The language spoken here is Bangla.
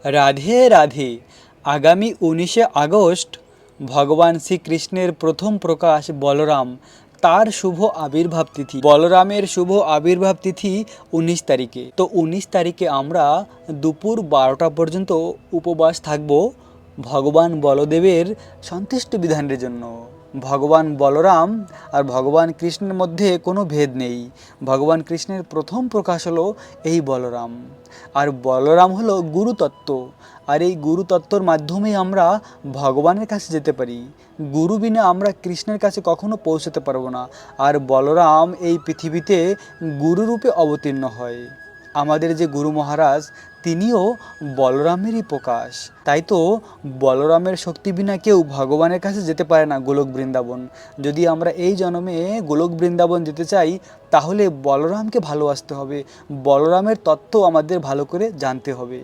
রাধে রাধে। আগামী 19শে আগস্ট ভগবান শ্রীকৃষ্ণের প্রথম প্রকাশ বলরাম, তার শুভ আবির্ভাব তিথি। বলরামের শুভ আবির্ভাব তিথি 19 তারিখে। তো 19 তারিখে আমরা দুপুর 12টা পর্যন্ত উপবাস থাকব ভগবান বলদেবের সন্তুষ্ট বিধানের জন্য। ভগবান বলরাম আর ভগবান কৃষ্ণের মধ্যে কোনো ভেদ নেই। ভগবান কৃষ্ণের প্রথম প্রকাশ হলো এই বলরাম। আর বলরাম হলো গুরুতত্ত্ব। আর এই গুরুতত্ত্বর মাধ্যমেই আমরা ভগবানের কাছে যেতে পারি। গুরু বিনা আমরা কৃষ্ণের কাছে কখনো পৌঁছতে পারবো না। আর বলরাম এই পৃথিবীতে গুরুরূপে অবতীর্ণ হয়। আমাদের যে গুরু মহারাজ, তিনিও বলরামেরই প্রকাশ। তাই তো বলরামের শক্তি বিনা কেউ ভগবানের কাছে যেতে পারে না গোলক বৃন্দাবন। যদি আমরা এই জন্মে গোলক বৃন্দাবন যেতে চাই, তাহলে বলরামকে ভালোবাসতে হবে, বলরামের তত্ত্ব আমাদের ভালো করে জানতে হবে।